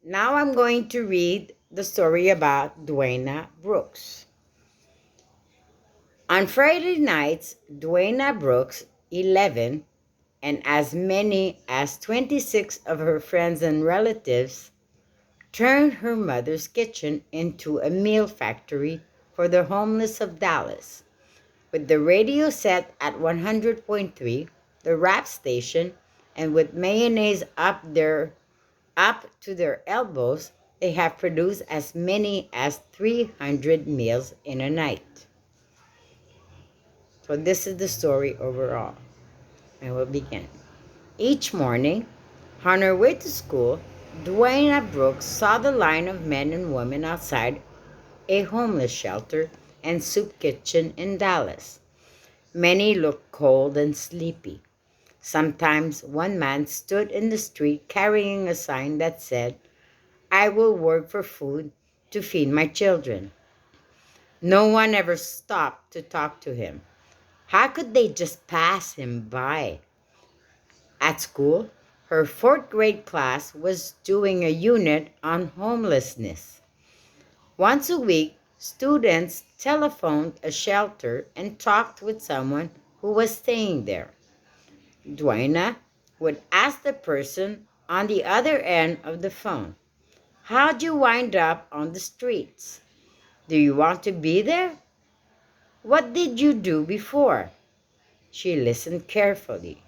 Now I'm going to read the story about Dwaina Brooks. On Friday nights, Dwaina Brooks, 11, and as many as 26 of her friends and relatives turned her mother's kitchen into a meal factory for the homeless of Dallas. With the radio set at 100.3, the rap station, and with mayonnaise up to their elbows, they have produced as many as 300 meals in a night. So this is the story overall. I will begin. Each morning, on her way to school, Dwaina Brooks saw the line of men and women outside a homeless shelter and soup kitchen in Dallas. Many looked cold and sleepy. Sometimes one man stood in the street carrying a sign that said, "I will work for food to feed my children." No one ever stopped to talk to him. How could they just pass him by? At school, her fourth grade class was doing a unit on homelessness. Once a week, students telephoned a shelter and talked with someone who was staying there. Dwaina would ask the person on the other end of the phone, "How'd you wind up on the streets? Do you want to be there? What did you do before?" She listened carefully.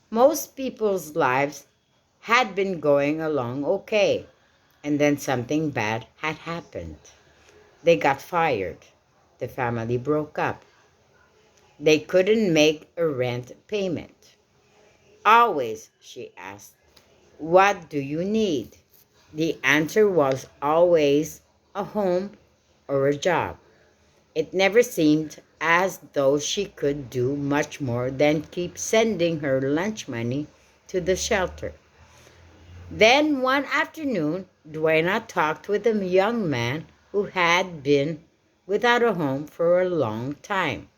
Most people's lives had been going along okay, and then something bad had happened. They got fired. The family broke up. They couldn't make a rent payment. Always, she asked, "What do you need?" The answer was always a home or a job. It never seemed as though she could do much more than keep sending her lunch money to the shelter. Then one afternoon, Dwaina talked with a young man who had been without a home for a long time.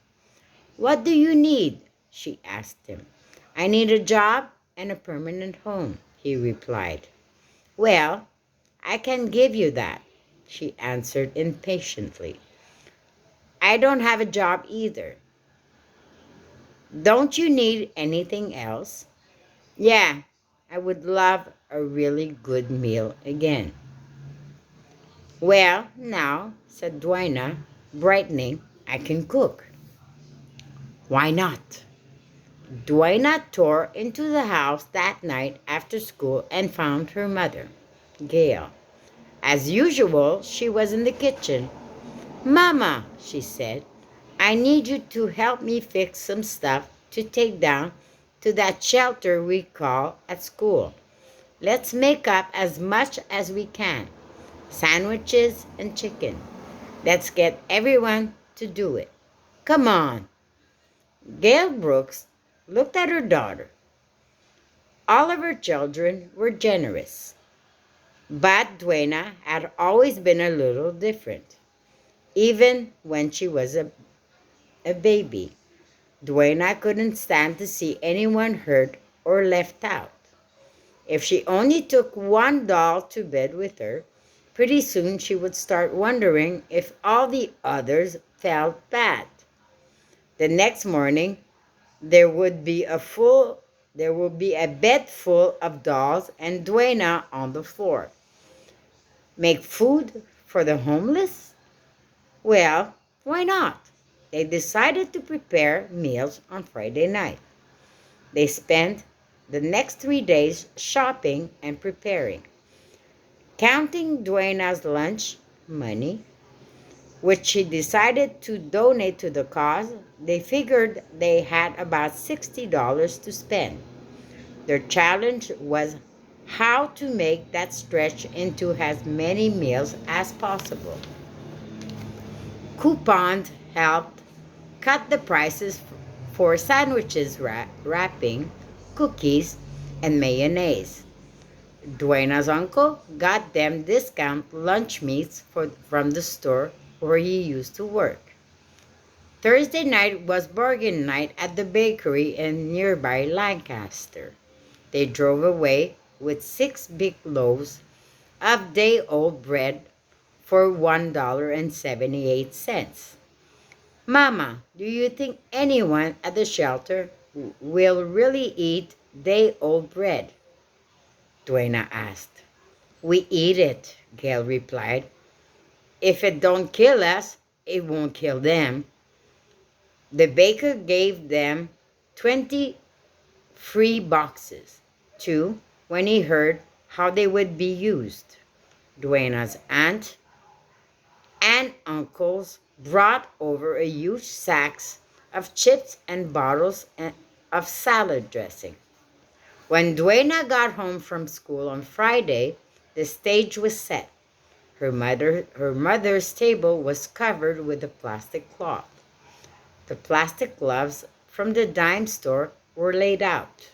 "What do you need?" she asked him. "I need a job and a permanent home," he replied. "Well, I can give you that," she answered impatiently. "I don't have a job either." "Don't you need anything else?" "Yeah, I would love a really good meal again." "Well, now," said Dwaina, brightening, "I can cook." "Why not?" Dwaina tore into the house that night after school and found her mother, Gail. As usual, she was in the kitchen. "Mama," she said, "I need you to help me fix some stuff to take down to that shelter we call at school. Let's make up as much as we can. Sandwiches and chicken. Let's get everyone to do it. Come on." Gail Brooks looked at her daughter. All of her children were generous, but Dwaina had always been a little different. Even when she was a baby, Dwaina couldn't stand to see anyone hurt or left out. If she only took one doll to bed with her, pretty soon she would start wondering if all the others felt bad. The next morning, there would be a bed full of dolls and Dwaina on the floor. Make food for the homeless? Well, why not? They decided to prepare meals on Friday night. They spent the next 3 days shopping and preparing, counting Dwaina's lunch money, which she decided to donate to the cause. They figured they had about $60 to spend. Their challenge was how to make that stretch into as many meals as possible. Coupons helped cut the prices for sandwiches, wrapping, cookies, and mayonnaise. Duena's uncle got them discount lunch meats from the store where he used to work. Thursday night was bargain night at the bakery in nearby Lancaster. They drove away with 6 big loaves of day-old bread for $1.78. Mama, do you think anyone at the shelter will really eat day-old bread? Dwaina asked. We eat it, Gail replied. If it don't kill us, it won't kill them. The baker gave them 20 free boxes, too, when he heard how they would be used. Duena's aunt and uncles brought over a huge sacks of chips and bottles of salad dressing. When Duena got home from school on Friday, the stage was set. Her mother's table was covered with a plastic cloth. The plastic gloves from the dime store were laid out.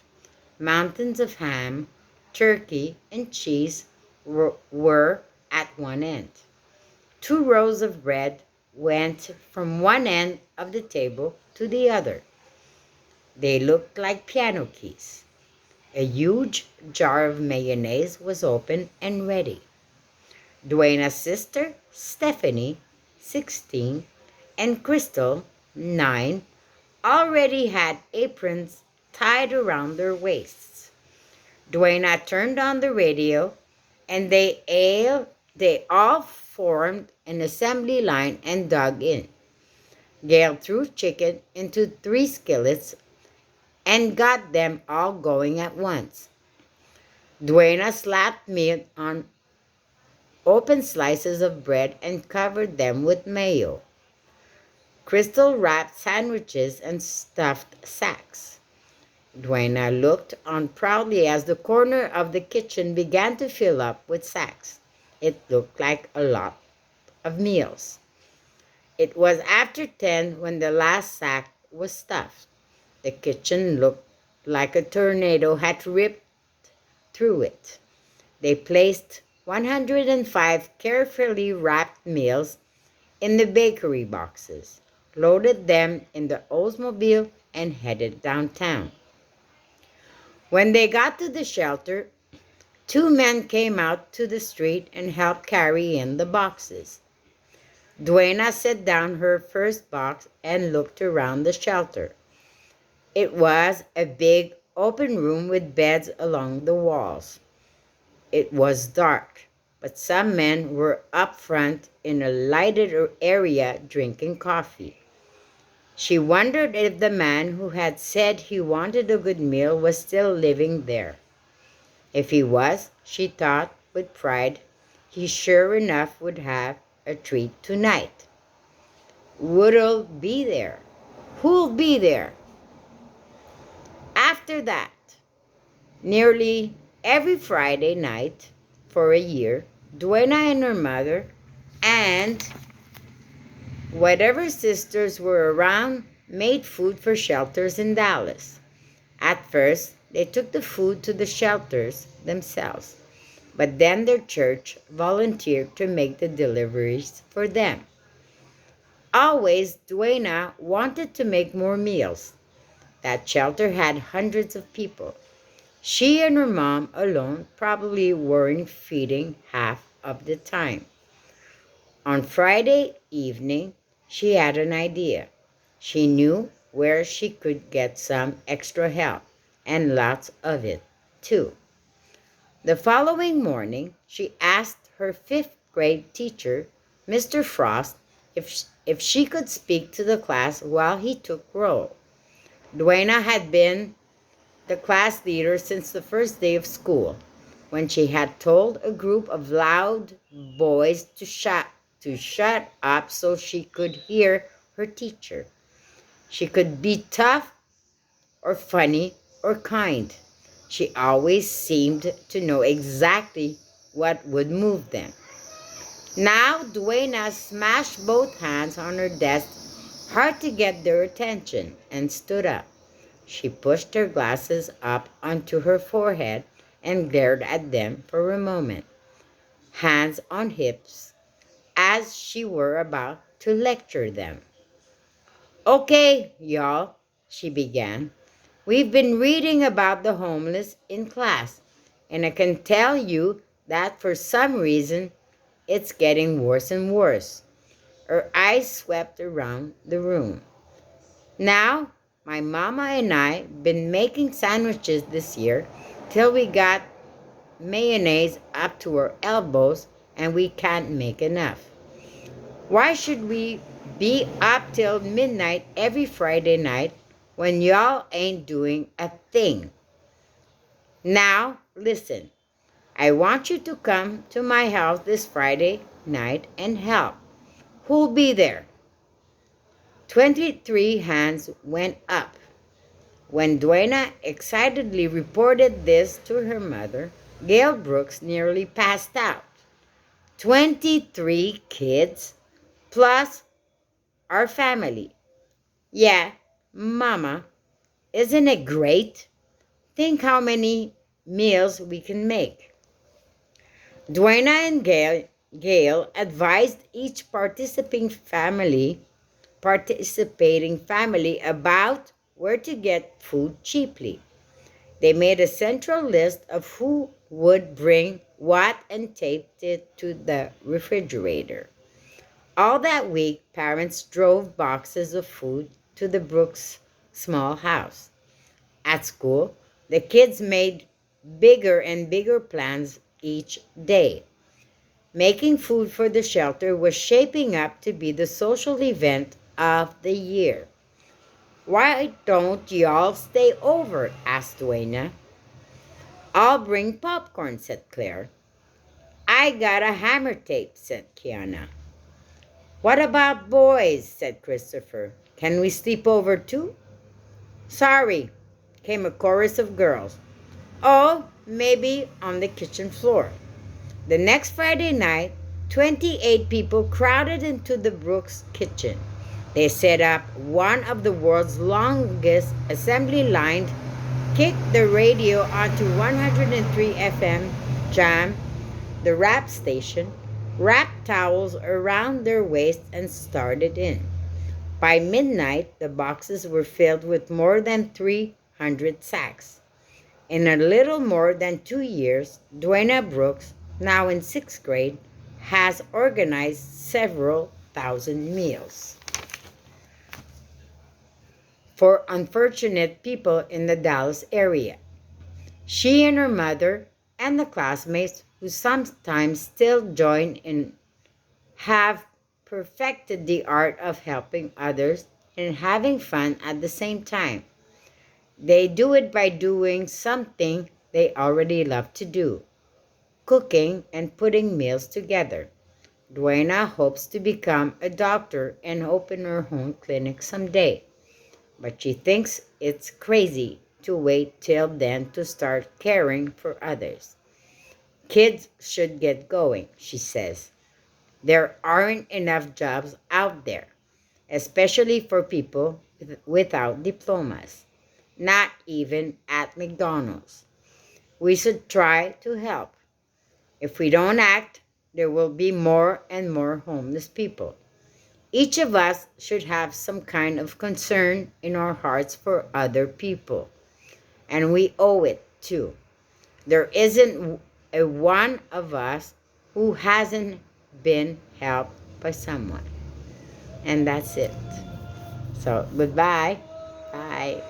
Mountains of ham, turkey, and cheese were at one end. 2 rows of bread went from one end of the table to the other. They looked like piano keys. A huge jar of mayonnaise was open and ready. Duena's sister, Stephanie, 16, and Crystal, 9, already had aprons tied around their waists. Duena turned on the radio, and they all formed an assembly line and dug in. Gail threw chicken into 3 skillets and got them all going at once. Duena slapped meat on open slices of bread and covered them with mayo. Crystal wrapped sandwiches and stuffed sacks. Duena looked on proudly as the corner of the kitchen began to fill up with sacks. It looked like a lot of meals. It was after 10 when the last sack was stuffed. The kitchen looked like a tornado had ripped through it. They placed 105 carefully wrapped meals in the bakery boxes, loaded them in the Oldsmobile, and headed downtown. When they got to the shelter, 2 men came out to the street and helped carry in the boxes. Duena set down her first box and looked around the shelter. It was a big open room with beds along the walls. It was dark, but some men were up front in a lighted area drinking coffee. She wondered if the man who had said he wanted a good meal was still living there. If he was, she thought with pride, he sure enough would have a treat tonight. Who'll be there? Who'll be there? After that, nearly every Friday night for a year, Duena and her mother and whatever sisters were around made food for shelters in Dallas. At first, they took the food to the shelters themselves, but then their church volunteered to make the deliveries for them. Always, Duena wanted to make more meals. That shelter had hundreds of people. She and her mom alone probably weren't feeding half of the time. On Friday evening, she had an idea. She knew where she could get some extra help, and lots of it, too. The following morning, she asked her 5th-grade teacher, Mr. Frost, if she could speak to the class while he took roll. Duena had been the class leader since the first day of school, when she had told a group of loud boys to shut up so she could hear her teacher. She could be tough or funny or kind. She always seemed to know exactly what would move them. Now Duena smashed both hands on her desk hard to get their attention and stood up. She pushed her glasses up onto her forehead and glared at them for a moment, hands on hips, as she were about to lecture them. Okay, y'all, she began. We've been reading about the homeless in class, and I can tell you that for some reason it's getting worse and worse. Her eyes swept around the room. Now, my mama and I been making sandwiches this year till we got mayonnaise up to our elbows and we can't make enough. Why should we be up till midnight every Friday night when y'all ain't doing a thing? Now, listen. I want you to come to my house this Friday night and help. Who'll be there? 23 hands went up. When Dwaina excitedly reported this to her mother, Gail Brooks nearly passed out. 23 kids plus our family. Yeah, Mama, isn't it great? Think how many meals we can make. Dwaina and Gail advised each participating family about where to get food cheaply. They made a central list of who would bring what and taped it to the refrigerator. All that week, parents drove boxes of food to the Brooks' small house. At school, the kids made bigger and bigger plans each day. Making food for the shelter was shaping up to be the social event of the year. Why don't y'all stay over? Asked Dwaina. I'll bring popcorn, said Claire. I got a hammer tape, said Kiana. What about boys? Said Christopher. Can we sleep over too? Sorry, came a chorus of girls. Oh, maybe on the kitchen floor. The next Friday night, 28 people crowded into the Brooks kitchen. They set up one of the world's longest assembly lines, kicked the radio onto 103 FM Jam, the rap station, wrapped towels around their waists, and started in. By midnight, the boxes were filled with more than 300 sacks. In a little more than 2 years, Dwaina Brooks, now in 6th grade, has organized several thousand meals for unfortunate people in the Dallas area. She and her mother and the classmates who sometimes still join in have perfected the art of helping others and having fun at the same time. They do it by doing something they already love to do, cooking and putting meals together. Dwaina hopes to become a doctor and open her own clinic someday, but she thinks it's crazy to wait till then to start caring for others. Kids should get going, she says. There aren't enough jobs out there, especially for people without diplomas, not even at McDonald's. We should try to help. If we don't act, there will be more and more homeless people. Each of us should have some kind of concern in our hearts for other people, and we owe it too. There isn't a one of us who hasn't been helped by someone. And that's it. So, goodbye. Bye.